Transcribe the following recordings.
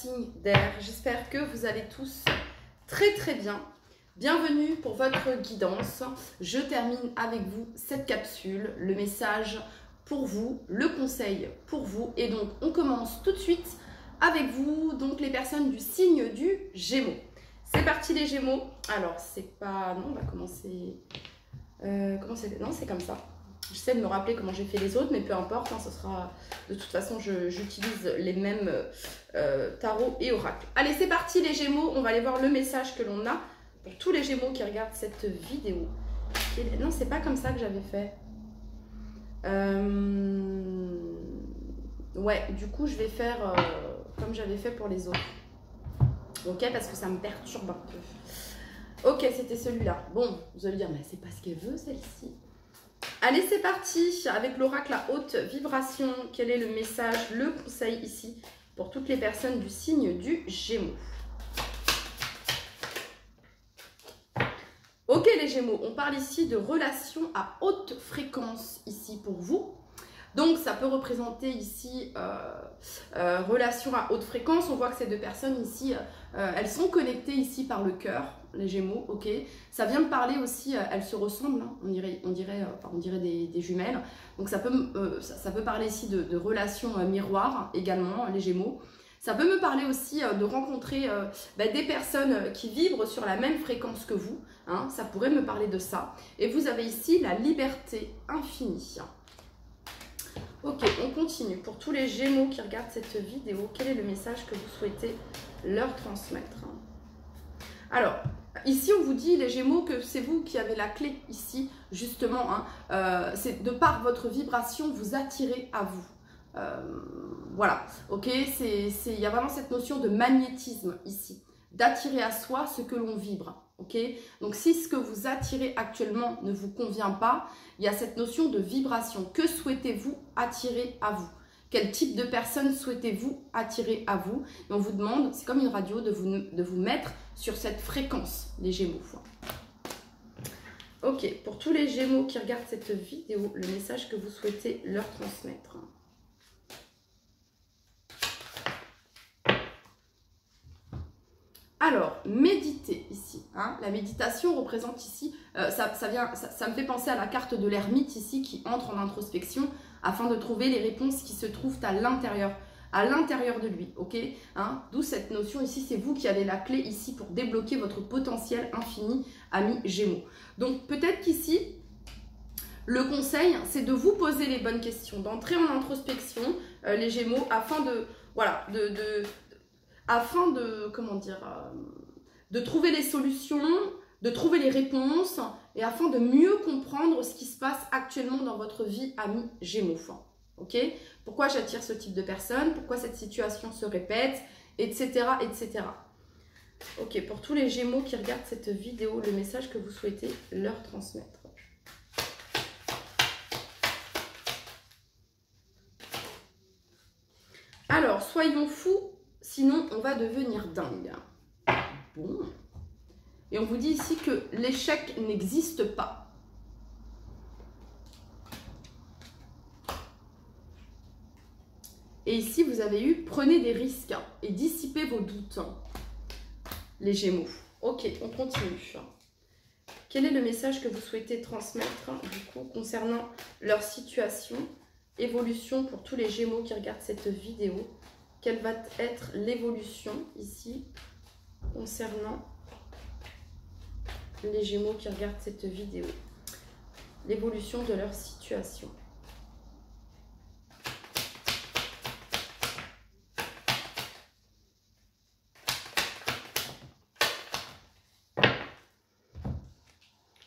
signe d'air. J'espère que vous allez tous très très bien. Bienvenue pour votre guidance. Je termine avec vous cette capsule, le message pour vous, le conseil pour vous. Et donc, on commence tout de suite avec vous, donc les personnes du signe du Gémeaux. C'est parti les Gémeaux. Alors, c'est pas... Non, on va commencer... comment c'est... Non, c'est comme ça. J'essaie de me rappeler comment j'ai fait les autres, mais peu importe, hein, ce sera... De toute façon, j'utilise les mêmes tarots et oracles. Allez, c'est parti les Gémeaux. On va aller voir le message que l'on a pour tous les Gémeaux qui regardent cette vidéo. Non, c'est pas comme ça que j'avais fait. Ouais, du coup, je vais faire comme j'avais fait pour les autres. Ok, parce que ça me perturbe un peu. Ok, c'était celui-là. Bon, vous allez dire, mais c'est pas ce qu'elle veut, celle-ci. Allez, c'est parti avec l'oracle à haute vibration. Quel est le message, le conseil ici pour toutes les personnes du signe du Gémeaux? Ok les Gémeaux, on parle ici de relations à haute fréquence ici pour vous. Donc ça peut représenter ici relations à haute fréquence. On voit que ces deux personnes ici, elles sont connectées ici par le cœur, les Gémeaux, ok. Ça vient de parler aussi, elles se ressemblent, hein, on dirait des jumelles. Donc ça peut parler ici de relations miroirs également, les Gémeaux. Ça peut me parler aussi de rencontrer des personnes qui vibrent sur la même fréquence que vous. Hein, ça pourrait me parler de ça. Et vous avez ici la liberté infinie. Ok, on continue. Pour tous les Gémeaux qui regardent cette vidéo, quel est le message que vous souhaitez leur transmettre? Alors, ici on vous dit les Gémeaux que c'est vous qui avez la clé ici, justement. Hein, c'est de par votre vibration, vous attirez à vous. Voilà, ok, il y a vraiment cette notion de magnétisme ici, d'attirer à soi ce que l'on vibre, ok. Donc si ce que vous attirez actuellement ne vous convient pas, il y a cette notion de vibration. Que souhaitez-vous attirer à vous? Quel type de personne souhaitez-vous attirer à vous? Et on vous demande, c'est comme une radio, de vous mettre sur cette fréquence, les Gémeaux. Ok, pour tous les Gémeaux qui regardent cette vidéo, le message que vous souhaitez leur transmettre. Alors, méditer ici. Hein, la méditation représente ici, ça me fait penser à la carte de l'ermite ici qui entre en introspection afin de trouver les réponses qui se trouvent à l'intérieur de lui. Ok, hein, d'où cette notion ici, c'est vous qui avez la clé ici pour débloquer votre potentiel infini, ami Gémeaux. Donc peut-être qu'ici, le conseil, c'est de vous poser les bonnes questions, d'entrer en introspection, les Gémeaux, afin de, voilà, afin de, comment dire, de trouver les solutions, de trouver les réponses et afin de mieux comprendre ce qui se passe actuellement dans votre vie, ami Gémeaux. Ok? Pourquoi j'attire ce type de personne? Pourquoi cette situation se répète? Etc. etc. Ok, pour tous les Gémeaux qui regardent cette vidéo, le message que vous souhaitez leur transmettre. Alors, soyons fous. Sinon, on va devenir dingue. Bon. Et on vous dit ici que l'échec n'existe pas. Et ici, vous avez eu, prenez des risques et dissipez vos doutes. Les Gémeaux. Ok, on continue. Quel est le message que vous souhaitez transmettre, du coup, concernant leur situation, évolution pour tous les Gémeaux qui regardent cette vidéo? Quelle va être l'évolution ici concernant les Gémeaux qui regardent cette vidéo? L'évolution de leur situation.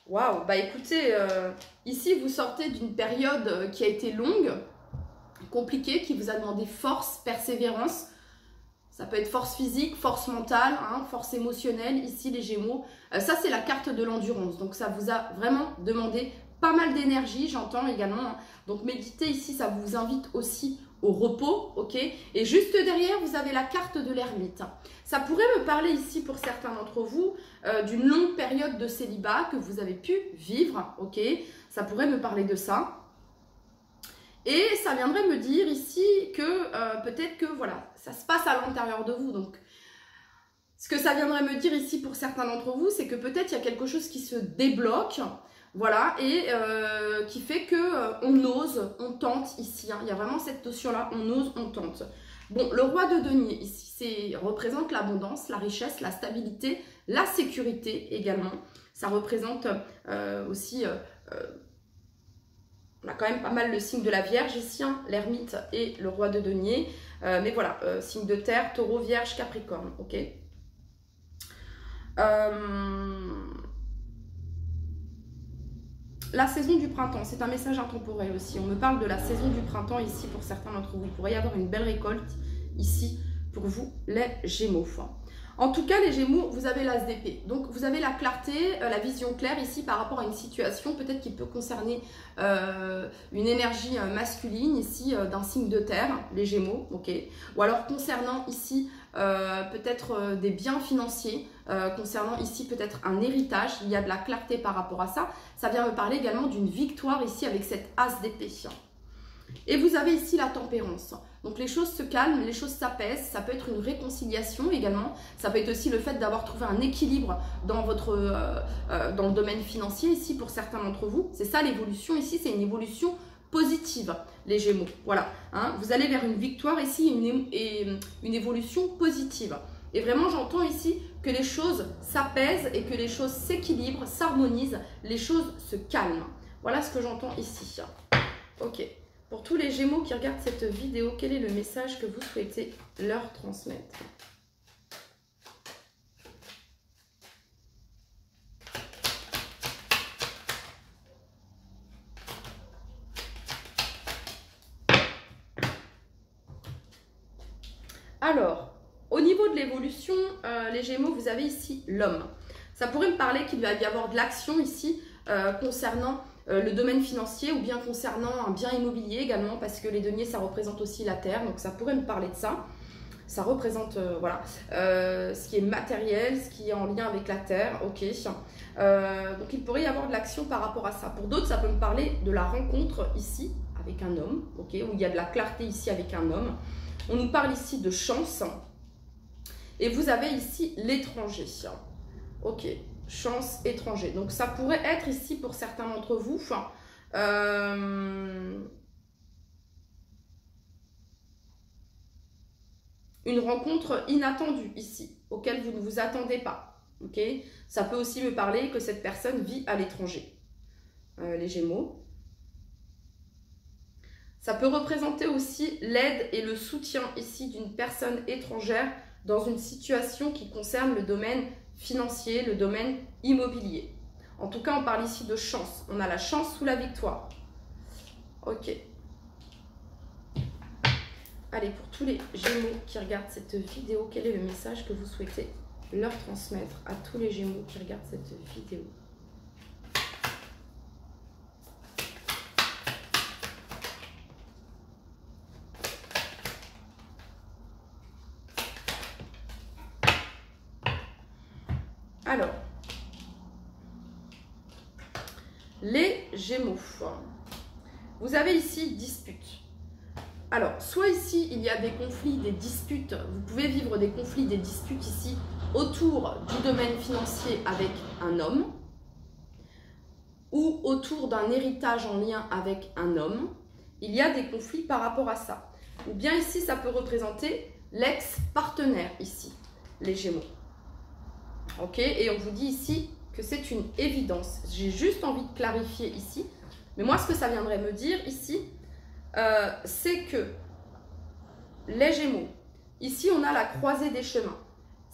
Waouh, bah écoutez, ici vous sortez d'une période qui a été longue, compliquée, qui vous a demandé force, persévérance. Ça peut être force physique, force mentale, hein, force émotionnelle, ici les Gémeaux. Ça, c'est la carte de l'endurance. Donc, ça vous a vraiment demandé pas mal d'énergie, j'entends également. Hein. Donc, méditer ici, ça vous invite aussi au repos, ok? Et juste derrière, vous avez la carte de l'ermite. Ça pourrait me parler ici, pour certains d'entre vous, d'une longue période de célibat que vous avez pu vivre, ok? Ça pourrait me parler de ça. Et ça viendrait me dire ici que peut-être que voilà, ça se passe à l'intérieur de vous. Donc, ce que ça viendrait me dire ici pour certains d'entre vous, c'est que peut-être il y a quelque chose qui se débloque, voilà, et qui fait que on ose, on tente ici. Hein. Il y a vraiment cette notion-là, on ose, on tente. Bon, le roi de denier ici, représente l'abondance, la richesse, la stabilité, la sécurité également. Ça représente aussi, on a quand même pas mal le signe de la Vierge ici, hein, l'ermite et le roi de denier. Mais voilà, signe de terre, taureau, vierge, capricorne, ok. La saison du printemps, c'est un message intemporel aussi. On me parle de la saison du printemps ici pour certains d'entre vous. Il pourrait y avoir une belle récolte ici pour vous, les Gémeaux. En tout cas, les Gémeaux, vous avez l'as d'épée. Donc, vous avez la clarté, la vision claire ici par rapport à une situation peut-être qui peut concerner une énergie masculine ici d'un signe de terre, les Gémeaux, ok. Ou alors concernant ici peut-être des biens financiers, concernant ici peut-être un héritage, il y a de la clarté par rapport à ça. Ça vient me parler également d'une victoire ici avec cette as d'épée. Et vous avez ici la tempérance. Donc les choses se calment, les choses s'apaisent, ça peut être une réconciliation également, ça peut être aussi le fait d'avoir trouvé un équilibre dans dans le domaine financier ici pour certains d'entre vous. C'est ça l'évolution ici, c'est une évolution positive, les Gémeaux. Voilà, hein, vous allez vers une victoire ici et une évolution positive. Et vraiment, j'entends ici que les choses s'apaisent et que les choses s'équilibrent, s'harmonisent, les choses se calment. Voilà ce que j'entends ici. Ok. Pour tous les Gémeaux qui regardent cette vidéo, quel est le message que vous souhaitez leur transmettre? Alors, au niveau de l'évolution, les Gémeaux, vous avez ici l'homme. Ça pourrait me parler qu'il va y avoir de l'action ici concernant le domaine financier ou bien concernant un bien immobilier également, parce que les deniers, ça représente aussi la terre, donc ça pourrait me parler de ça. Ça représente voilà, ce qui est matériel, ce qui est en lien avec la terre, ok. Donc il pourrait y avoir de l'action par rapport à ça. Pour d'autres, ça peut me parler de la rencontre ici avec un homme, ok, où il y a de la clarté ici avec un homme. On nous parle ici de chance. Et vous avez ici l'étranger, ok. Chance étranger. Donc ça pourrait être ici pour certains d'entre vous une rencontre inattendue ici, auquel vous ne vous attendez pas. Ok. Ça peut aussi me parler que cette personne vit à l'étranger. Les Gémeaux. Ça peut représenter aussi l'aide et le soutien ici d'une personne étrangère dans une situation qui concerne le domaine financier, le domaine immobilier. En tout cas, on parle ici de chance. On a la chance sous la victoire. Ok. Allez, pour tous les Gémeaux qui regardent cette vidéo, quel est le message que vous souhaitez leur transmettre à tous les Gémeaux qui regardent cette vidéo? Alors, les Gémeaux, vous avez ici dispute. Alors, soit ici, il y a des conflits, des disputes, vous pouvez vivre des conflits, des disputes ici autour du domaine financier avec un homme ou autour d'un héritage en lien avec un homme. Il y a des conflits par rapport à ça. Ou bien ici, ça peut représenter l'ex-partenaire ici, les Gémeaux. Ok, et on vous dit ici que c'est une évidence. J'ai juste envie de clarifier ici. Mais moi, ce que ça viendrait me dire ici, c'est que les Gémeaux, ici, on a la croisée des chemins.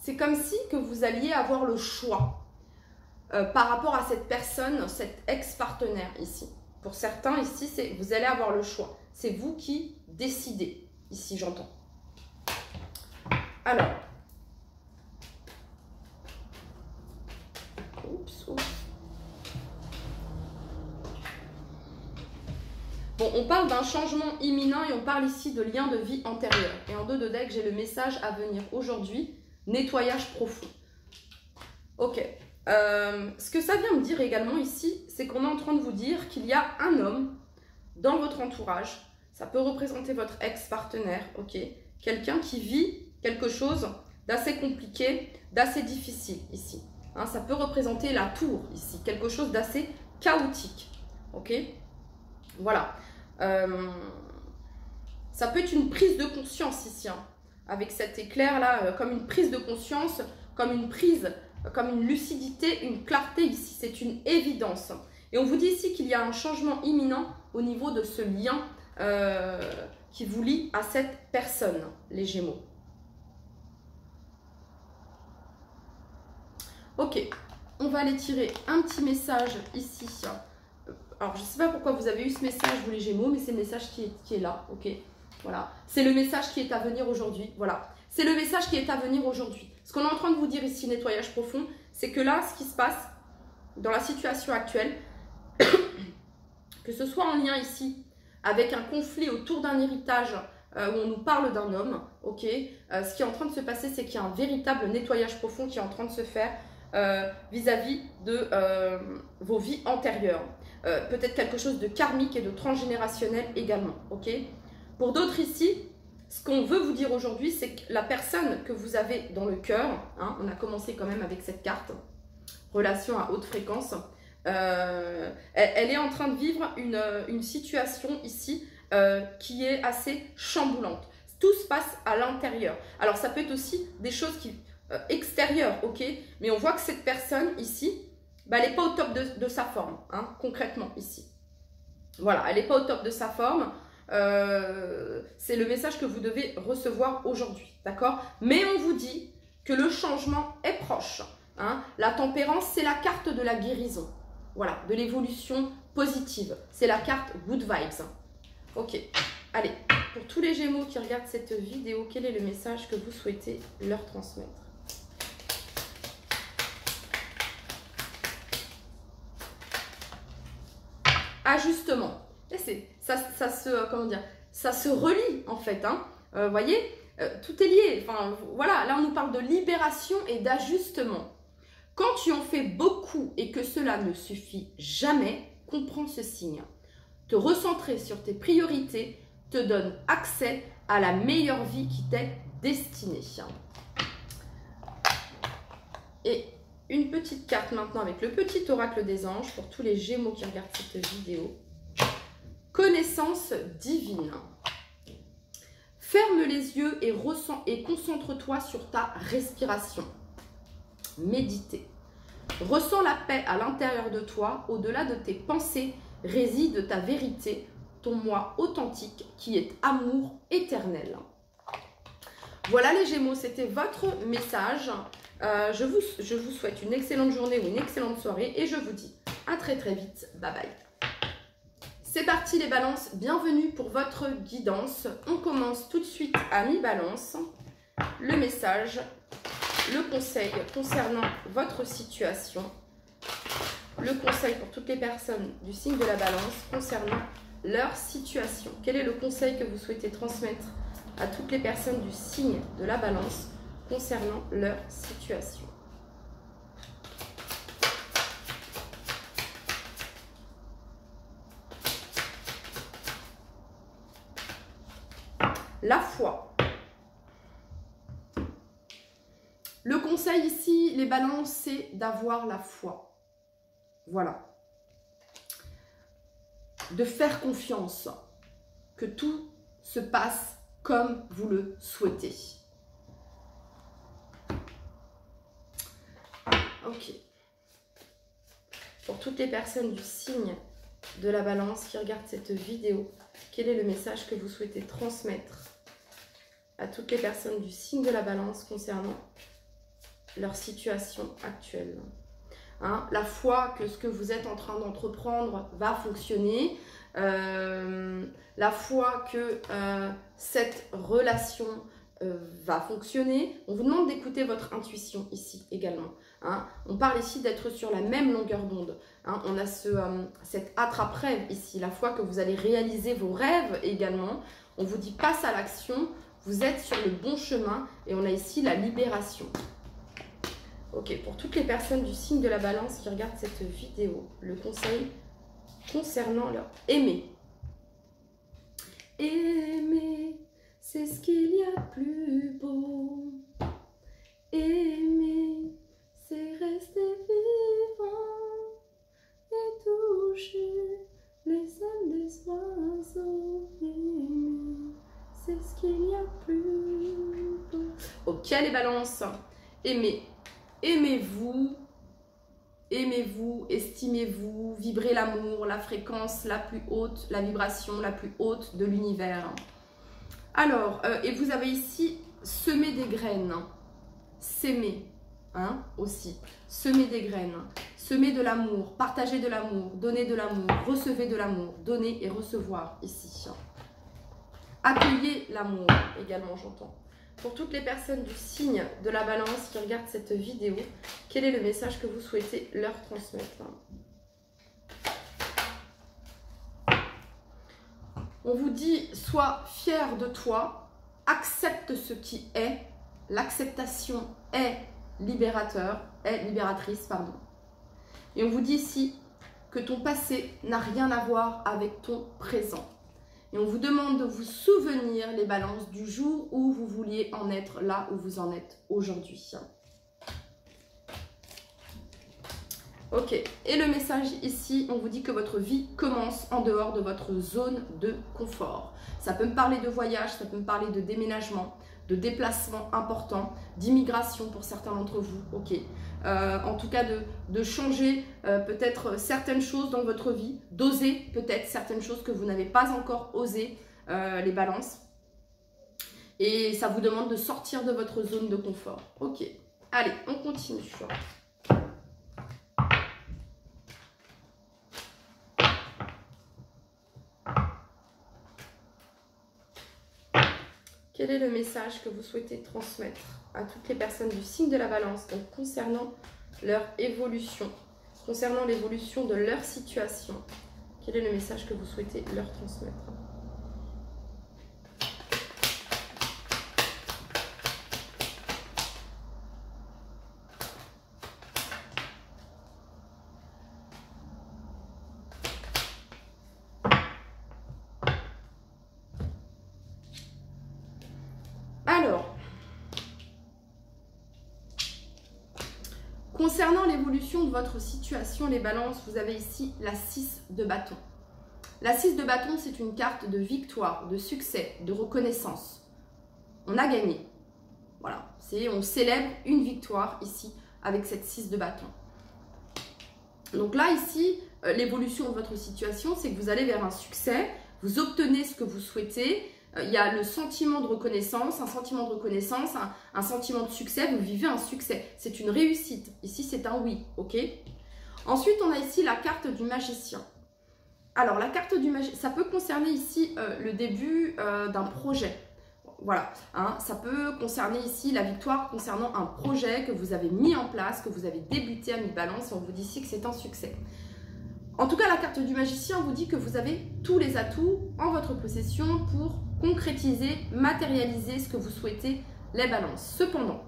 C'est comme si que vous alliez avoir le choix par rapport à cette personne, cet ex-partenaire ici. Pour certains, ici, vous allez avoir le choix. C'est vous qui décidez, ici, j'entends. Alors, oups. Bon, on parle d'un changement imminent et on parle ici de lien de vie antérieur. Et en 2 de deck, j'ai le message à venir aujourd'hui, nettoyage profond. Ok. Ce que ça vient me dire également ici, c'est qu'on est en train de vous dire qu'il y a un homme dans votre entourage. Ça peut représenter votre ex-partenaire, ok? Quelqu'un qui vit quelque chose d'assez compliqué, d'assez difficile ici. Hein, ça peut représenter la tour ici, quelque chose d'assez chaotique, ok? Voilà. Ça peut être une prise de conscience ici, hein, avec cet éclair là, comme une prise de conscience, comme une prise, comme une lucidité, une clarté ici, c'est une évidence. Et on vous dit ici qu'il y a un changement imminent au niveau de ce lien qui vous lie à cette personne, les Gémeaux. Ok, on va aller tirer un petit message ici. Alors, je ne sais pas pourquoi vous avez eu ce message, vous les Gémeaux, mais c'est le message qui est là, ok? Voilà, c'est le message qui est à venir aujourd'hui, voilà. C'est le message qui est à venir aujourd'hui. Ce qu'on est en train de vous dire ici, nettoyage profond, c'est que là, ce qui se passe dans la situation actuelle, que ce soit en lien ici avec un conflit autour d'un héritage où on nous parle d'un homme, ok, ce qui est en train de se passer, c'est qu'il y a un véritable nettoyage profond qui est en train de se faire vis-à-vis de vos vies antérieures. Peut-être quelque chose de karmique et de transgénérationnel également, ok. Pour d'autres ici, ce qu'on veut vous dire aujourd'hui, c'est que la personne que vous avez dans le cœur, hein, on a commencé quand même avec cette carte, relation à haute fréquence, elle est en train de vivre une situation ici qui est assez chamboulante. Tout se passe à l'intérieur. Alors ça peut être aussi des choses extérieures, ok, mais on voit que cette personne ici, bah, elle n'est pas au top de sa forme, hein, concrètement ici. Voilà, elle n'est pas au top de sa forme. C'est le message que vous devez recevoir aujourd'hui, d'accord? Mais on vous dit que le changement est proche. Hein? La tempérance, c'est la carte de la guérison. Voilà, de l'évolution positive. C'est la carte Good Vibes. Ok, allez, pour tous les Gémeaux qui regardent cette vidéo, quel est le message que vous souhaitez leur transmettre? Ajustement. Et comment dire, ça se relie en fait. Hein. Voyez, tout est lié. Enfin, voilà, là on nous parle de libération et d'ajustement. Quand tu en fais beaucoup et que cela ne suffit jamais, comprends ce signe. Te recentrer sur tes priorités te donne accès à la meilleure vie qui t'est destinée. Et une petite carte maintenant avec le petit oracle des anges pour tous les Gémeaux qui regardent cette vidéo. Connaissance divine. Ferme les yeux et ressens et concentre-toi sur ta respiration. Méditer. Ressens la paix à l'intérieur de toi. Au-delà de tes pensées réside ta vérité, ton moi authentique qui est amour éternel. Voilà les Gémeaux, c'était votre message. Je vous souhaite une excellente journée ou une excellente soirée et je vous dis à très très vite. Bye bye. C'est parti les balances, bienvenue pour votre guidance. On commence tout de suite à mi-balance. Le message, le conseil concernant votre situation. Le conseil pour toutes les personnes du signe de la balance concernant leur situation. Quel est le conseil que vous souhaitez transmettre à toutes les personnes du signe de la balance concernant leur situation? La foi. Le conseil ici, les balances, c'est d'avoir la foi. Voilà. De faire confiance que tout se passe comme vous le souhaitez. Ok. Pour toutes les personnes du signe de la balance qui regardent cette vidéo, quel est le message que vous souhaitez transmettre à toutes les personnes du signe de la balance concernant leur situation actuelle? Hein, la foi que ce que vous êtes en train d'entreprendre va fonctionner, la foi que cette relation va fonctionner. On vous demande d'écouter votre intuition ici également. Hein. On parle ici d'être sur la même longueur d'onde. Hein. On a cet attrape-rêve ici, la foi que vous allez réaliser vos rêves également. On vous dit passe à l'action, vous êtes sur le bon chemin et on a ici la libération. Ok, pour toutes les personnes du signe de la balance qui regardent cette vidéo, le conseil concernant leur aimer. Aimer, c'est ce qu'il y a de plus beau. Aimer, c'est rester vivant et toucher les ailes des oiseaux. Aimer, c'est ce qu'il y a de plus beau. Ok les balances, aimez, aimez-vous. Aimez-vous, estimez-vous, vibrez l'amour, la fréquence la plus haute, la vibration la plus haute de l'univers. Alors, et vous avez ici semé des graines, s'aimer, hein, aussi, semer des graines, semer de l'amour, partager de l'amour, donner de l'amour, recevez de l'amour, donner et recevoir ici. Accueillez l'amour également, j'entends. Pour toutes les personnes du signe de la balance qui regardent cette vidéo, quel est le message que vous souhaitez leur transmettre? On vous dit, sois fier de toi, accepte ce qui est. L'acceptation est libératrice, pardon. Et on vous dit ici que ton passé n'a rien à voir avec ton présent. Et on vous demande de vous souvenir, les balances, du jour où vous vouliez en être là où vous en êtes aujourd'hui. Ok, et le message ici, on vous dit que votre vie commence en dehors de votre zone de confort. Ça peut me parler de voyage, ça peut me parler de déménagement, de déplacement important, d'immigration pour certains d'entre vous, ok. En tout cas de changer peut-être certaines choses dans votre vie, d'oser peut-être certaines choses que vous n'avez pas encore osé, les balances. Et ça vous demande de sortir de votre zone de confort. Ok, allez, on continue. Quel est le message que vous souhaitez transmettre à toutes les personnes du signe de la balance, donc concernant leur évolution, concernant l'évolution de leur situation? Quel est le message que vous souhaitez leur transmettre? Alors, concernant l'évolution de votre situation, les balances, vous avez ici la 6 de bâton. La 6 de bâton, c'est une carte de victoire, de succès, de reconnaissance. On a gagné. Voilà, on célèbre une victoire ici avec cette 6 de bâton. Donc là, ici, l'évolution de votre situation, c'est que vous allez vers un succès, vous obtenez ce que vous souhaitez. Il y a le sentiment de reconnaissance, un sentiment de reconnaissance, un sentiment de succès, vous vivez un succès. C'est une réussite. Ici, c'est un oui, ok? Ensuite, on a ici la carte du magicien. Alors, la carte du magicien, ça peut concerner ici le début d'un projet. Voilà, hein, ça peut concerner ici la victoire concernant un projet que vous avez mis en place, que vous avez débuté à mi-balance. On vous dit ici que c'est un succès. En tout cas, la carte du magicien vous dit que vous avez tous les atouts en votre possession pour concrétiser, matérialiser ce que vous souhaitez, les balances. Cependant,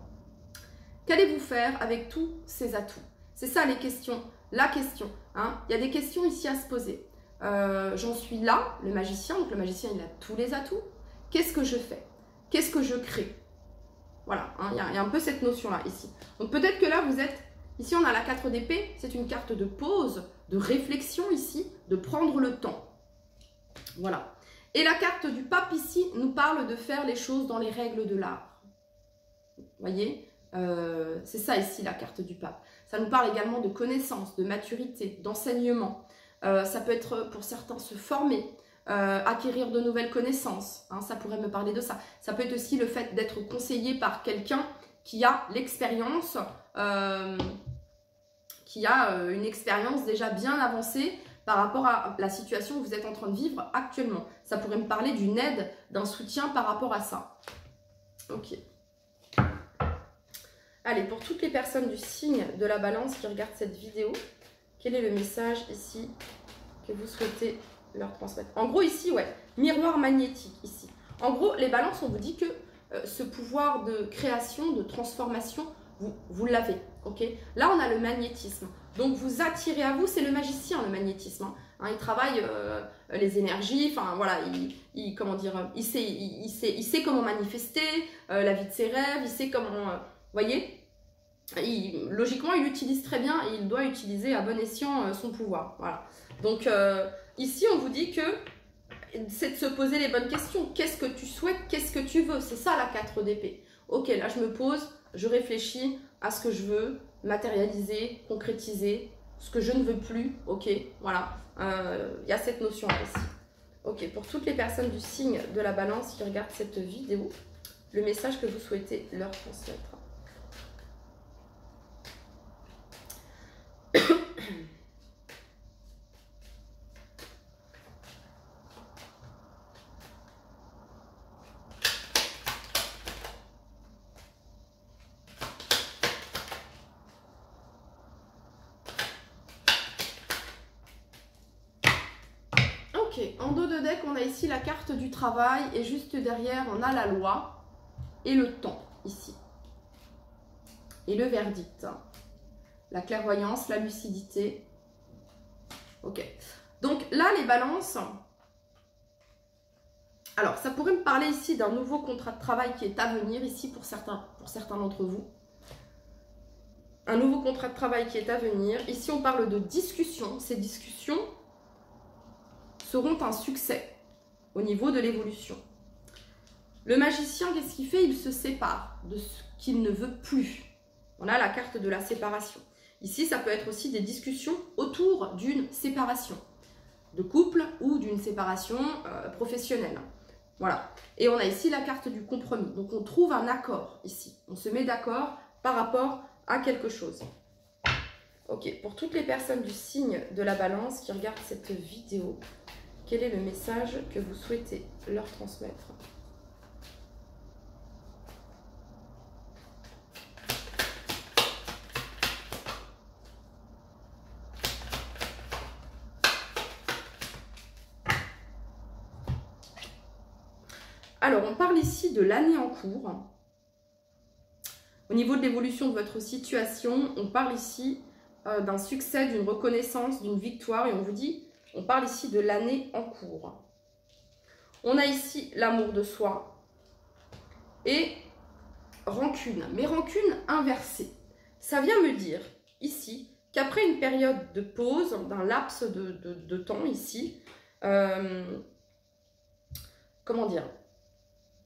qu'allez-vous faire avec tous ces atouts? C'est ça les questions, la question. Hein. Il y a des questions ici à se poser. J'en suis là, le magicien, donc le magicien il a tous les atouts. Qu'est-ce que je fais? Qu'est-ce que je crée? Voilà, hein, il y a un peu cette notion-là ici. Donc peut-être que là vous êtes, ici on a la 4 d'épée, c'est une carte de pause, de réflexion ici, de prendre le temps. Voilà. Et la carte du pape ici nous parle de faire les choses dans les règles de l'art. Vous voyez, c'est ça ici la carte du pape. Ça nous parle également de connaissances, de maturité, d'enseignement. Ça peut être pour certains se former, acquérir de nouvelles connaissances. Hein, ça pourrait me parler de ça. Ça peut être aussi le fait d'être conseillé par quelqu'un qui a l'expérience, qui a une expérience déjà bien avancée par rapport à la situation que vous êtes en train de vivre actuellement. Ça pourrait me parler d'une aide, d'un soutien par rapport à ça. Ok. Allez, pour toutes les personnes du signe de la balance qui regardent cette vidéo, quel est le message ici que vous souhaitez leur transmettre? En gros, ici, ouais, miroir magnétique, ici. En gros, les balances, on vous dit que ce pouvoir de création, de transformation, vous l'avez, ok? Là, on a le magnétisme. Donc, vous attirez à vous, c'est le magicien, le magnétisme. Hein. hein, il travaille les énergies, enfin voilà, comment dire, il sait comment manifester la vie de ses rêves, il sait comment, vous voyez, logiquement il utilise très bien et il doit utiliser à bon escient son pouvoir, voilà. Donc ici on vous dit que c'est de se poser les bonnes questions. Qu'est-ce que tu souhaites? Qu'est-ce que tu veux? C'est ça la 4 d'épée. Ok, là je me pose, je réfléchis à ce que je veux matérialiser, concrétiser, ce que je ne veux plus. Ok, voilà. Y a cette notion-là ici. Ok, pour toutes les personnes du signe de la balance qui regardent cette vidéo, le message que vous souhaitez leur transmettre. En dos de deck, on a ici la carte du travail et juste derrière, on a la loi et le temps ici. Et le verdict. La clairvoyance, la lucidité. Ok. Donc là, les balances. Alors, ça pourrait me parler ici d'un nouveau contrat de travail qui est à venir ici pour certains d'entre vous. Un nouveau contrat de travail qui est à venir. Ici, on parle de discussion. Ces discussions seront un succès au niveau de l'évolution. Le magicien, qu'est-ce qu'il fait? Il se sépare de ce qu'il ne veut plus. On a la carte de la séparation. Ici, ça peut être aussi des discussions autour d'une séparation de couple ou d'une séparation professionnelle. Voilà. Et on a ici la carte du compromis. Donc, on trouve un accord ici. On se met d'accord par rapport à quelque chose. Ok, pour toutes les personnes du signe de la balance qui regardent cette vidéo, quel est le message que vous souhaitez leur transmettre? Alors, on parle ici de l'année en cours. Au niveau de l'évolution de votre situation, on parle ici d'un succès, d'une reconnaissance, d'une victoire. Et on vous dit, on parle ici de l'année en cours. On a ici l'amour de soi et rancune. Mais rancune inversée. Ça vient me dire ici qu'après une période de pause, d'un laps de temps ici, comment dire,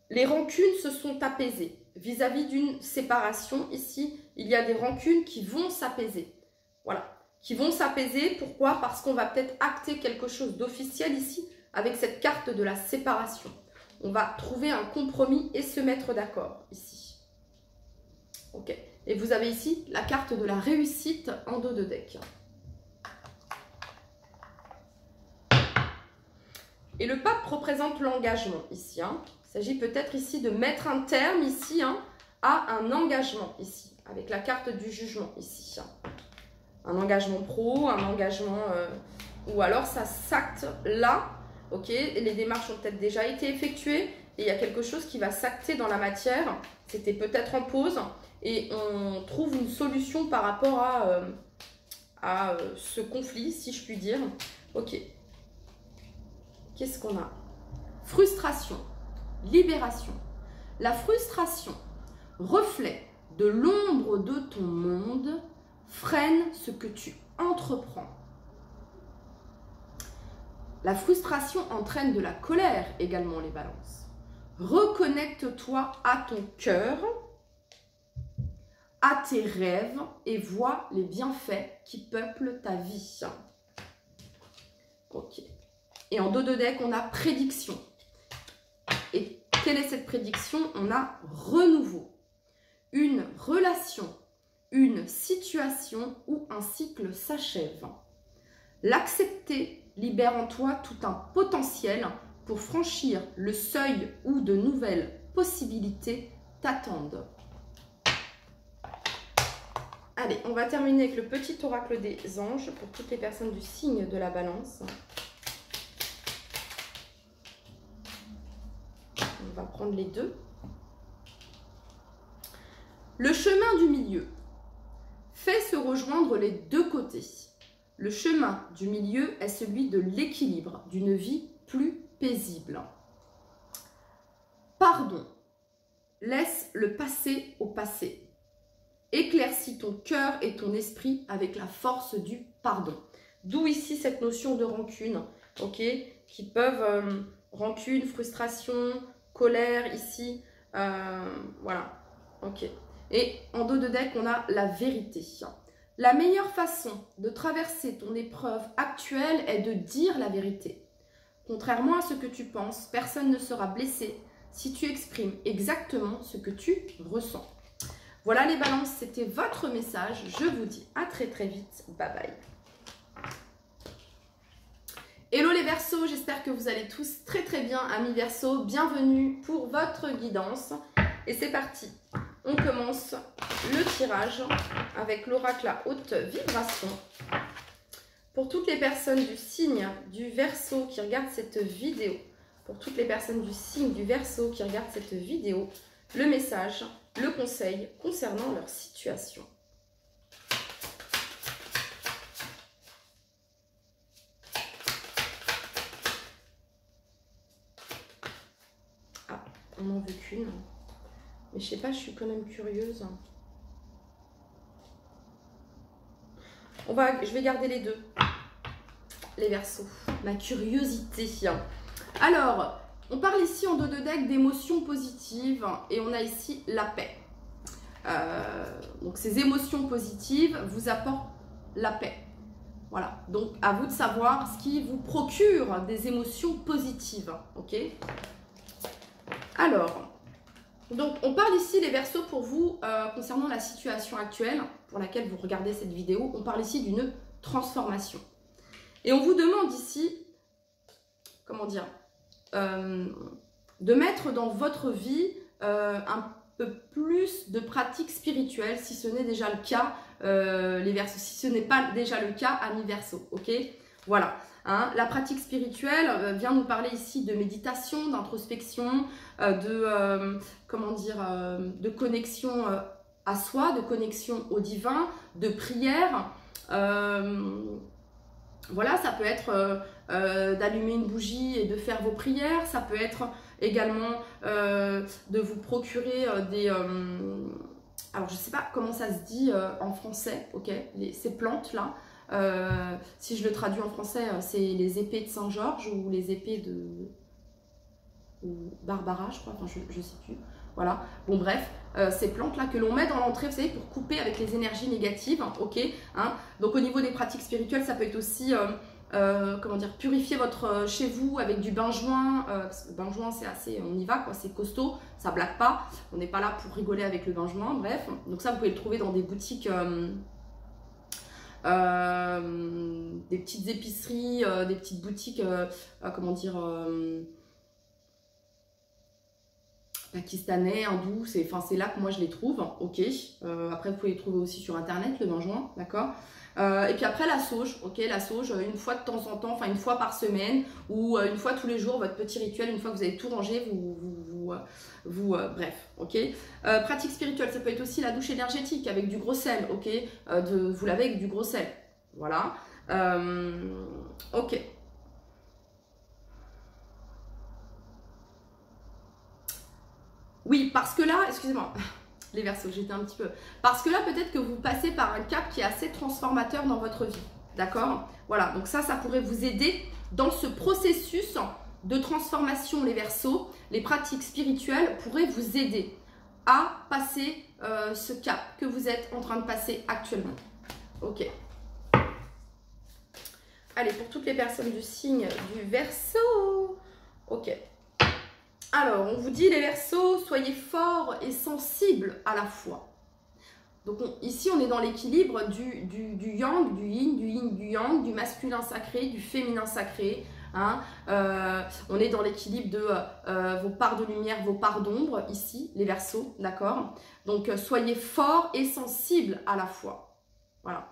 les rancunes se sont apaisées. Vis-à-vis d'une séparation, ici, il y a des rancunes qui vont s'apaiser. Voilà, qui vont s'apaiser. Pourquoi? Parce qu'on va peut-être acter quelque chose d'officiel ici, avec cette carte de la séparation. On va trouver un compromis et se mettre d'accord ici. Ok. Et vous avez ici la carte de la réussite en dos de deck. Et le pape représente l'engagement ici. Hein. Il s'agit peut-être ici de mettre un terme ici à un engagement ici, avec la carte du jugement ici. Un engagement pro, un engagement... ou alors ça s'acte là, ok. Et les démarches ont peut-être déjà été effectuées et il y a quelque chose qui va s'acter dans la matière. C'était peut-être en pause et on trouve une solution par rapport à ce conflit, si je puis dire. Ok. Qu'est-ce qu'on a? Frustration, libération. La frustration, reflet de l'ombre de ton monde, freine ce que tu entreprends. La frustration entraîne de la colère également, les balances. Reconnecte-toi à ton cœur, à tes rêves et vois les bienfaits qui peuplent ta vie. Ok. Et en dos de deck, on a prédiction. Et quelle est cette prédiction? On a renouveau. Une relation, une situation où un cycle s'achève. L'accepter libère en toi tout un potentiel pour franchir le seuil où de nouvelles possibilités t'attendent. Allez, on va terminer avec le petit oracle des anges pour toutes les personnes du signe de la balance. On va prendre les deux. Le chemin du milieu fait se rejoindre les deux côtés. Le chemin du milieu est celui de l'équilibre, d'une vie plus paisible. Pardon. Laisse le passé au passé. Éclaircis ton cœur et ton esprit avec la force du pardon. D'où ici cette notion de rancune, ok, qui peuvent, rancune, frustration, colère ici, voilà, ok. Et en dos de deck, on a la vérité. La meilleure façon de traverser ton épreuve actuelle est de dire la vérité. Contrairement à ce que tu penses, personne ne sera blessé si tu exprimes exactement ce que tu ressens. Voilà les balances, c'était votre message. Je vous dis à très très vite. Bye bye. Hello les Verseaux, j'espère que vous allez tous très très bien, amis Verseaux. Bienvenue pour votre guidance. Et c'est parti. On commence le tirage avec l'oracle à haute vibration. Pour toutes les personnes du signe du Verseau qui regardent cette vidéo, pour toutes les personnes du signe du Verseau qui regardent cette vidéo, le message, le conseil concernant leur situation. Ah, on n'en veut qu'une. Mais je sais pas, je suis quand même curieuse. Je vais garder les deux. Les Verseaux. Ma curiosité. Alors, on parle ici en dos de deck d'émotions positives et on a ici la paix. Donc, ces émotions positives vous apportent la paix. Voilà. Donc, à vous de savoir ce qui vous procure des émotions positives. Ok? Alors, donc, on parle ici, les Verseaux, pour vous, concernant la situation actuelle pour laquelle vous regardez cette vidéo. On parle ici d'une transformation. Et on vous demande ici, comment dire, de mettre dans votre vie un peu plus de pratiques spirituelles, si ce n'est déjà le cas, les Verseaux, si ce n'est pas déjà le cas, amis Verseaux, ok? Voilà, hein, la pratique spirituelle vient nous parler ici de méditation, d'introspection, comment dire, de connexion à soi, de connexion au divin, de prière. Voilà, ça peut être d'allumer une bougie et de faire vos prières. Ça peut être également de vous procurer des... alors, je ne sais pas comment ça se dit en français, ok, ces plantes-là. Si je le traduis en français, c'est les épées de Saint-Georges ou les épées de... ou Barbara, je crois, enfin, je ne sais plus. Voilà, bon bref, ces plantes-là que l'on met dans l'entrée, vous savez, pour couper avec les énergies négatives, ok, hein. Donc au niveau des pratiques spirituelles, ça peut être aussi, comment dire, purifier votre chez vous avec du bain-joint, parce que le bain-joint c'est assez, on y va quoi, c'est costaud, ça blague pas, on n'est pas là pour rigoler avec le bain-joint, bref. Donc ça, vous pouvez le trouver dans des boutiques, des petites épiceries, des petites boutiques, comment dire... pakistanais, hindous, c'est là que moi je les trouve, ok. Après vous pouvez les trouver aussi sur internet, le bain-joint, d'accord. Et puis après la sauge, ok, la sauge, une fois de temps en temps, enfin une fois par semaine ou une fois tous les jours, votre petit rituel, une fois que vous avez tout rangé, bref, ok. Pratique spirituelle, ça peut être aussi la douche énergétique avec du gros sel, ok, vous lavez avec du gros sel, voilà, ok. Oui, parce que là, excusez-moi, les Verseaux, j'étais un petit peu... Parce que là, peut-être que vous passez par un cap qui est assez transformateur dans votre vie, d'accord? Voilà, donc ça pourrait vous aider dans ce processus de transformation, les Verseaux. Les pratiques spirituelles pourraient vous aider à passer ce cap que vous êtes en train de passer actuellement. Ok. Allez, pour toutes les personnes du signe du Verseau, ok. Alors, on vous dit les Verseaux, soyez forts et sensibles à la fois. Donc ici, on est dans l'équilibre du yang, du yin, du yang, du masculin sacré, du féminin sacré. Hein. On est dans l'équilibre de vos parts de lumière, vos parts d'ombre, ici, les Verseaux, d'accord? Donc, soyez forts et sensibles à la fois. Voilà.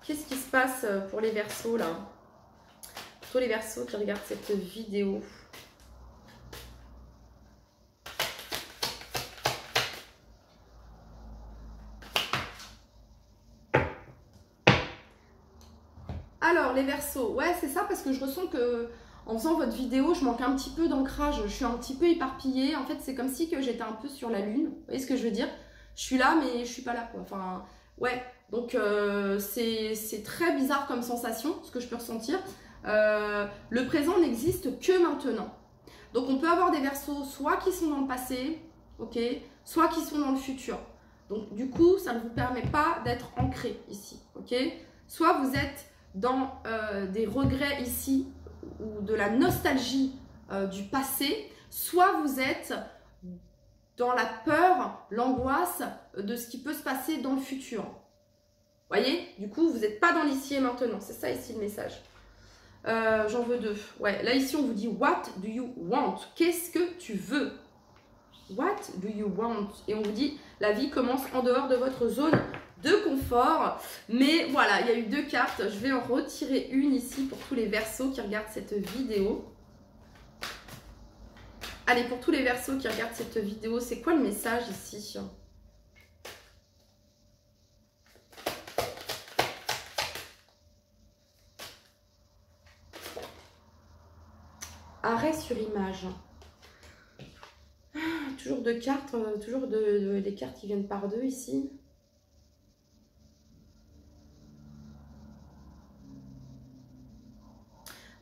Qu'est-ce qui se passe pour les Verseaux là? Plutôt les Verseaux qui regardent cette vidéo. Alors, les Verseaux, ouais, c'est ça, parce que je ressens que en faisant votre vidéo, je manque un petit peu d'ancrage, je suis un petit peu éparpillée. En fait, c'est comme si que j'étais un peu sur la lune. Vous voyez ce que je veux dire? Je suis là, mais je suis pas là, quoi. Enfin, ouais, donc c'est très bizarre comme sensation, ce que je peux ressentir. Le présent n'existe que maintenant. Donc, on peut avoir des Verseaux soit qui sont dans le passé, ok, soit qui sont dans le futur. Donc, du coup, ça ne vous permet pas d'être ancré ici, ok? Soit vous êtes dans des regrets ici ou de la nostalgie du passé, soit vous êtes dans la peur, l'angoisse de ce qui peut se passer dans le futur. Vous voyez? Du coup, vous n'êtes pas dans l'ici et maintenant. C'est ça ici le message. J'en veux deux. Ouais, là ici, on vous dit « What do you want ?» Qu'est-ce que tu veux? What do you want? Et on vous dit « La vie commence en dehors de votre zone de confort. » Mais voilà, il y a eu deux cartes. Je vais en retirer une ici pour tous les Verseaux qui regardent cette vidéo. Allez, pour tous les Verseaux qui regardent cette vidéo, c'est quoi le message ici? Arrêt sur image. Toujours deux cartes, toujours les cartes qui viennent par deux ici.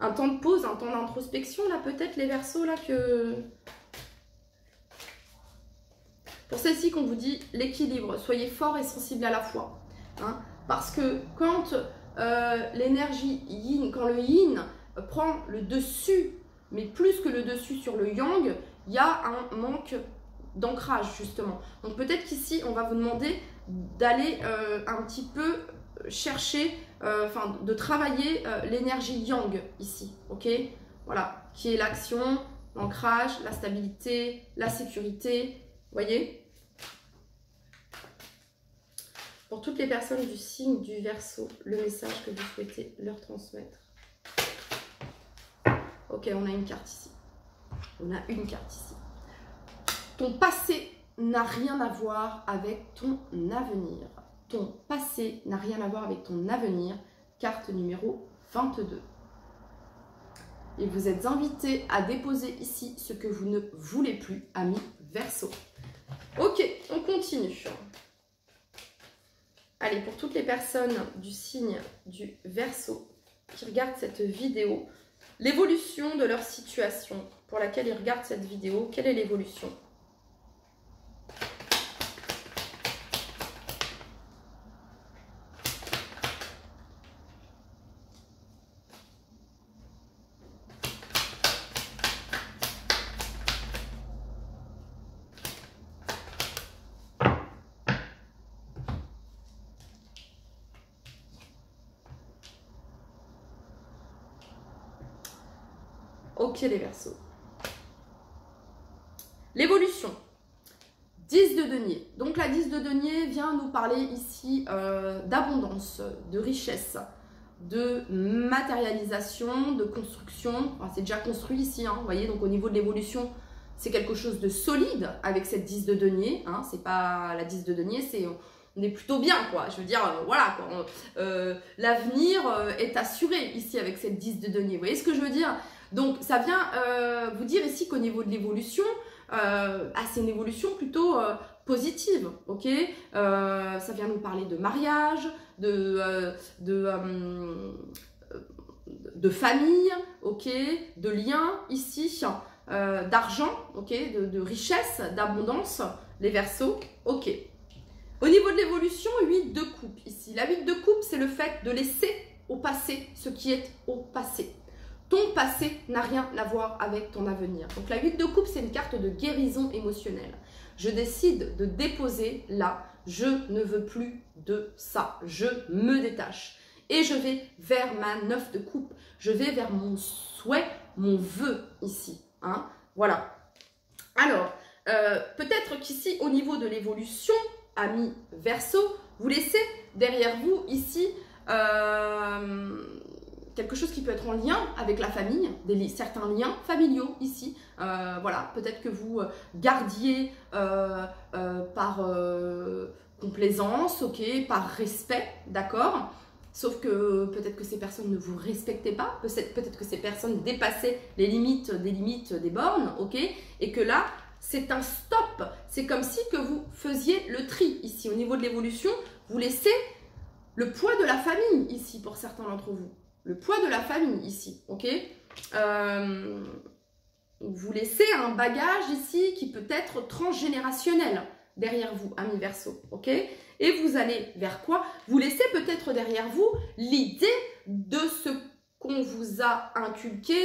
Un temps de pause, un temps d'introspection, là, peut-être, les Verseaux, là, que... Pour celle-ci qu'on vous dit l'équilibre, soyez fort et sensible à la fois. Hein, parce que quand l'énergie yin, quand le yin prend le dessus, mais plus que le dessus sur le yang, il y a un manque d'ancrage, justement. Donc peut-être qu'ici, on va vous demander d'aller un petit peu chercher, de travailler l'énergie yang ici, ok? Voilà, qui est l'action, l'ancrage, la stabilité, la sécurité, voyez? Pour toutes les personnes du signe du Verseau, le message que vous souhaitez leur transmettre. Ok, on a une carte ici. On a une carte ici. Ton passé n'a rien à voir avec ton avenir. Ton passé n'a rien à voir avec ton avenir. Carte numéro 22. Et vous êtes invité à déposer ici ce que vous ne voulez plus, amis Verseau. Ok, on continue. Allez, pour toutes les personnes du signe du Verseau qui regardent cette vidéo, l'évolution de leur situation pour laquelle ils regardent cette vidéo, quelle est l'évolution? Ok les Verseaux. L'évolution. 10 de denier. Donc la 10 de denier vient nous parler ici d'abondance, de richesse, de matérialisation, de construction. Enfin, c'est déjà construit ici, hein, vous voyez, donc au niveau de l'évolution, c'est quelque chose de solide avec cette 10 de denier. Hein, c'est pas la 10 de denier, c'est... On est plutôt bien, quoi. Je veux dire, voilà, quoi. L'avenir est assuré ici avec cette 10 de denier. Vous voyez ce que je veux dire? Donc, ça vient vous dire ici qu'au niveau de l'évolution, c'est une évolution plutôt positive, ok? Ça vient nous parler de mariage, de famille, ok? De liens ici, d'argent, ok? De richesse, d'abondance, les Verseaux, ok. Au niveau de l'évolution, 8 de coupe ici. La 8 de coupe, c'est le fait de laisser au passé ce qui est au passé. Ton passé n'a rien à voir avec ton avenir. Donc la 8 de coupe, c'est une carte de guérison émotionnelle. Je décide de déposer là, je ne veux plus de ça. Je me détache. Et je vais vers ma 9 de coupe. Je vais vers mon souhait, mon vœu ici. Hein, voilà. Alors, peut-être qu'ici, au niveau de l'évolution, amis Verseau, vous laissez derrière vous ici quelque chose qui peut être en lien avec la famille, certains liens familiaux ici. Voilà, peut-être que vous gardiez par complaisance, ok, par respect, d'accord. Sauf que peut-être que ces personnes ne vous respectaient pas, peut-être que ces personnes dépassaient les limites, des bornes, ok? Et que là, c'est un stop. C'est comme si que vous faisiez le tri ici. Au niveau de l'évolution, vous laissez le poids de la famille ici pour certains d'entre vous. Le poids de la famille ici, ok? Vous laissez un bagage ici qui peut être transgénérationnel derrière vous, amis Verseau, ok? Et vous allez vers quoi? Vous laissez peut-être derrière vous l'idée de ce qu'on vous a inculqué,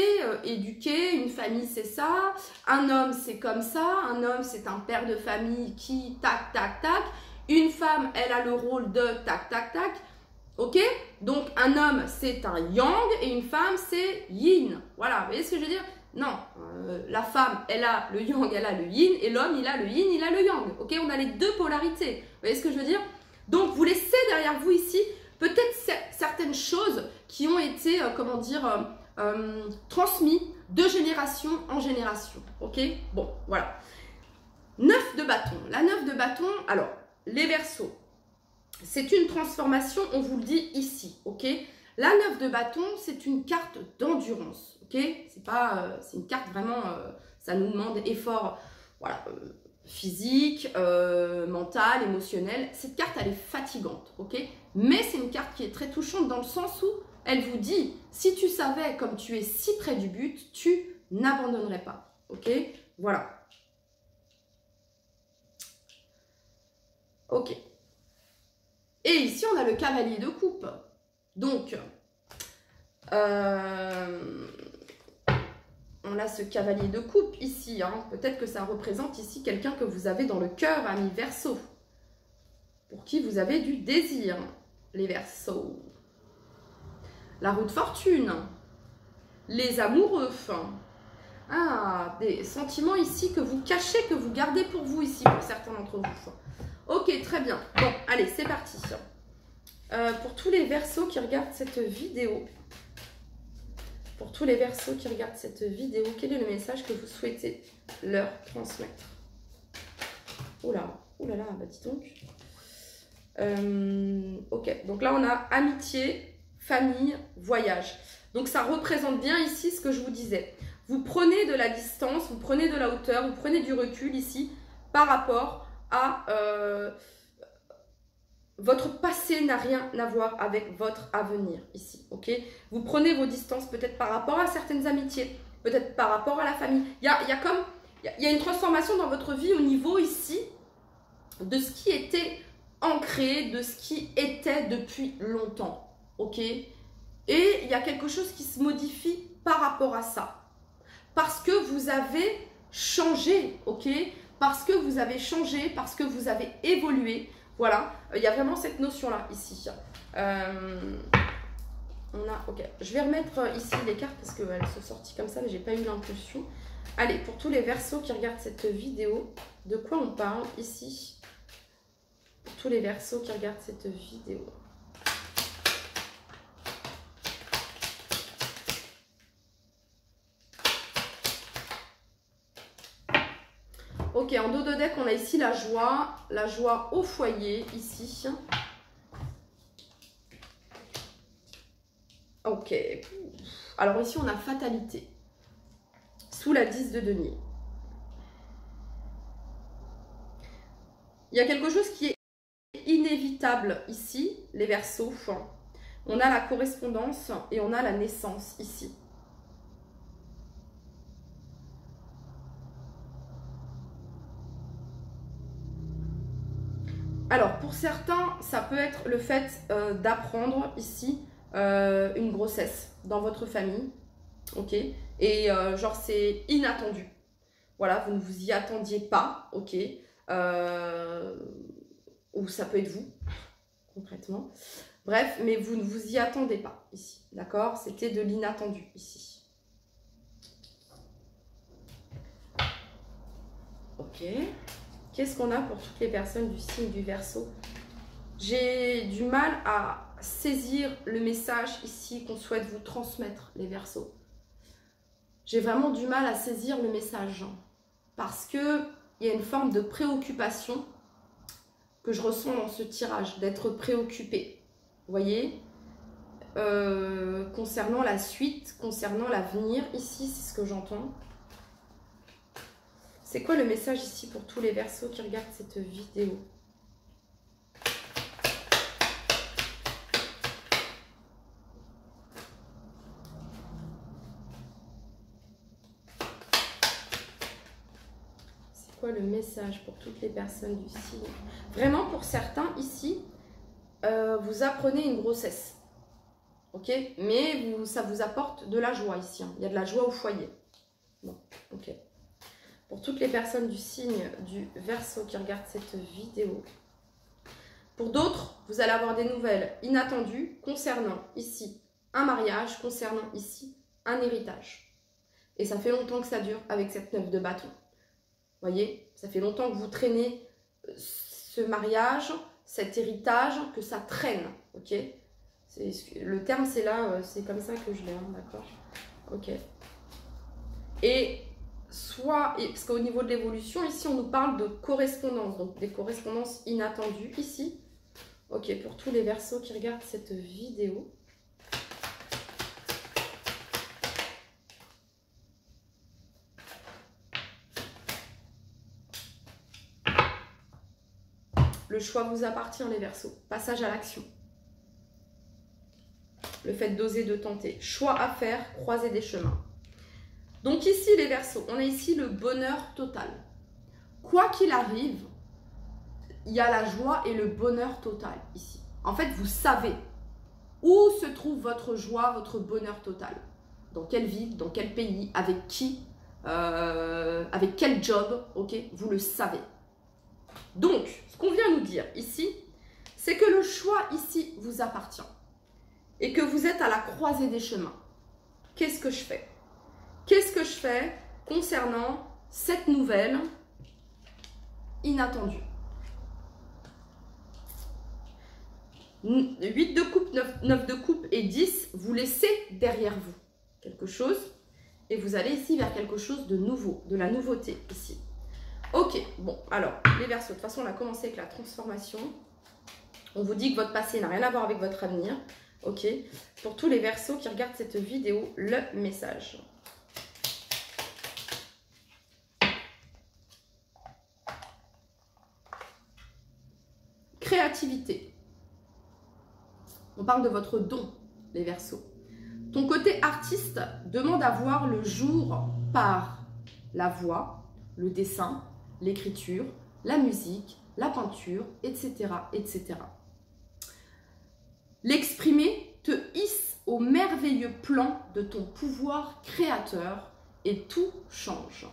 éduqué. Une famille, c'est ça. Un homme, c'est comme ça. Un homme, c'est un père de famille qui tac, tac, tac. Une femme, elle a le rôle de tac, tac, tac. Ok? Donc, un homme, c'est un yang et une femme, c'est yin. Voilà, vous voyez ce que je veux dire? Non, la femme, elle a le yang, elle a le yin, et l'homme, il a le yin, il a le yang. Ok, on a les deux polarités. Vous voyez ce que je veux dire? Donc, vous laissez derrière vous ici peut-être certaines choses qui ont été, comment dire, transmises de génération en génération. Ok? Bon, voilà. 9 de bâton. La 9 de bâton, alors, les Verseaux, c'est une transformation, on vous le dit ici. Ok? La 9 de bâton, c'est une carte d'endurance. Ok, c'est une carte vraiment, ça nous demande effort, voilà, physique, mental, émotionnel. Cette carte, elle est fatigante, ok? Mais c'est une carte qui est très touchante dans le sens où elle vous dit, si tu savais comme tu es si près du but, tu n'abandonnerais pas, ok? Voilà. Ok. Et ici, on a le cavalier de coupe. Donc, on a ce cavalier de coupe ici. Hein. Peut-être que ça représente ici quelqu'un que vous avez dans le cœur, amis Verseau. Pour qui vous avez du désir, les Verseaux. La roue de fortune. Les amoureux. Ah, des sentiments ici que vous cachez, que vous gardez pour vous ici, pour certains d'entre vous. Ok, très bien. Bon, allez, c'est parti. Pour tous les Verseaux qui regardent cette vidéo, quel est le message que vous souhaitez leur transmettre? Oula, oulala, bah dis donc. Ok, donc là on a amitié, famille, voyage. Donc ça représente bien ici ce que je vous disais. Vous prenez de la distance, vous prenez de la hauteur, vous prenez du recul ici par rapport à... votre passé n'a rien à voir avec votre avenir ici, ok? Vous prenez vos distances peut-être par rapport à certaines amitiés, peut-être par rapport à la famille. Il y a une transformation dans votre vie au niveau ici de ce qui était ancré, de ce qui était depuis longtemps, ok? Et il y a quelque chose qui se modifie par rapport à ça. Parce que vous avez changé, ok? Parce que vous avez changé, parce que vous avez évolué. Voilà, il y a vraiment cette notion-là, ici. Ok, je vais remettre ici les cartes parce qu'elles sont sorties comme ça, mais j'ai pas eu l'impulsion. Allez, pour tous les Verseaux qui regardent cette vidéo, de quoi on parle ici? Pour tous les Verseaux qui regardent cette vidéo. Ok, en dos de deck, on a ici la joie au foyer, ici. Ok. Alors ici, on a fatalité. Sous la 10 de denier. Il y a quelque chose qui est inévitable ici, les Verseaux. On a la correspondance et on a la naissance ici. Alors, pour certains, ça peut être le fait d'apprendre ici une grossesse dans votre famille, ok? Et genre, c'est inattendu. Voilà, vous ne vous y attendiez pas, ok? Ou ça peut être vous, concrètement. Bref, mais vous ne vous y attendez pas ici, d'accord? C'était de l'inattendu ici. Ok. Qu'est-ce qu'on a pour toutes les personnes du signe du Verseau? J'ai du mal à saisir le message ici qu'on souhaite vous transmettre, les Verseaux. J'ai vraiment du mal à saisir le message parce qu'il y a une forme de préoccupation que je ressens dans ce tirage, d'être préoccupé. Vous voyez? concernant la suite, concernant l'avenir. Ici, c'est ce que j'entends. C'est quoi le message ici pour tous les Verseaux qui regardent cette vidéo? C'est quoi le message pour toutes les personnes du signe? Vraiment, pour certains ici, vous apprenez une grossesse. Ok? Mais ça vous apporte de la joie ici. Hein. Il y a de la joie au foyer. Bon, ok. Pour toutes les personnes du signe du Verseau qui regardent cette vidéo. Pour d'autres, vous allez avoir des nouvelles inattendues concernant ici un mariage, concernant ici un héritage. Et ça fait longtemps que ça dure avec cette 9 de bâton. Vous voyez, ça fait longtemps que vous traînez ce mariage, cet héritage, que ça traîne. Ok? Le terme, c'est là, c'est comme ça que je l'ai, hein, d'accord? Ok. Et soit, parce qu'au niveau de l'évolution, ici, on nous parle de correspondance, donc des correspondances inattendues ici. Ok, pour tous les Verseaux qui regardent cette vidéo. Le choix vous appartient, les Verseaux. Passage à l'action. Le fait d'oser, de tenter. Choix à faire, croiser des chemins. Donc ici, les Verseaux, on a ici le bonheur total. Quoi qu'il arrive, il y a la joie et le bonheur total ici. En fait, vous savez où se trouve votre joie, votre bonheur total. Dans quelle ville, dans quel pays, avec qui, avec quel job, ok? Vous le savez. Donc, ce qu'on vient nous dire ici, c'est que le choix ici vous appartient. Et que vous êtes à la croisée des chemins. Qu'est-ce que je fais? Qu'est-ce que je fais concernant cette nouvelle inattendue? 8 de coupe, 9 de coupe et 10, vous laissez derrière vous quelque chose. Et vous allez ici vers quelque chose de nouveau, de la nouveauté ici. Ok, bon, alors, les Verseaux, de toute façon, on a commencé avec la transformation. On vous dit que votre passé n'a rien à voir avec votre avenir. Ok, pour tous les Verseaux qui regardent cette vidéo, le message. Créativité. On parle de votre don, les Verseaux. Ton côté artiste demande à voir le jour par la voix, le dessin, l'écriture, la musique, la peinture, etc., etc. L'exprimer te hisse au merveilleux plan de ton pouvoir créateur et tout change.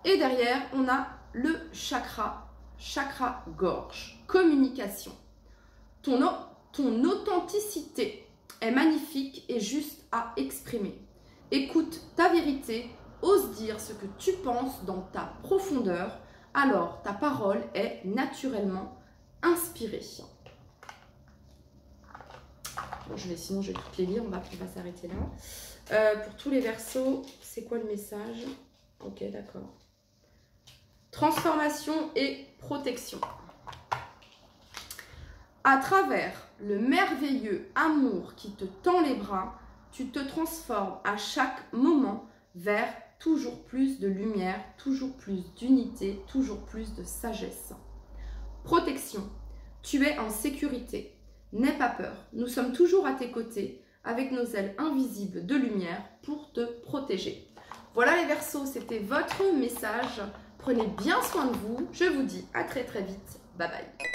Et derrière, on a le chakra, chakra gorge, communication. Ton authenticité est magnifique et juste à exprimer. Écoute ta vérité, ose dire ce que tu penses dans ta profondeur, alors ta parole est naturellement inspirée. Bon, sinon je vais toutes les lire, on va s'arrêter là. Pour tous les Verseaux, c'est quoi le message? Ok, d'accord. Transformation et protection. À travers le merveilleux amour qui te tend les bras, tu te transformes à chaque moment vers toujours plus de lumière, toujours plus d'unité, toujours plus de sagesse. Protection. Tu es en sécurité. N'aie pas peur. Nous sommes toujours à tes côtés avec nos ailes invisibles de lumière pour te protéger. Voilà les Verseaux, c'était votre message. Prenez bien soin de vous. Je vous dis à très très vite. Bye bye.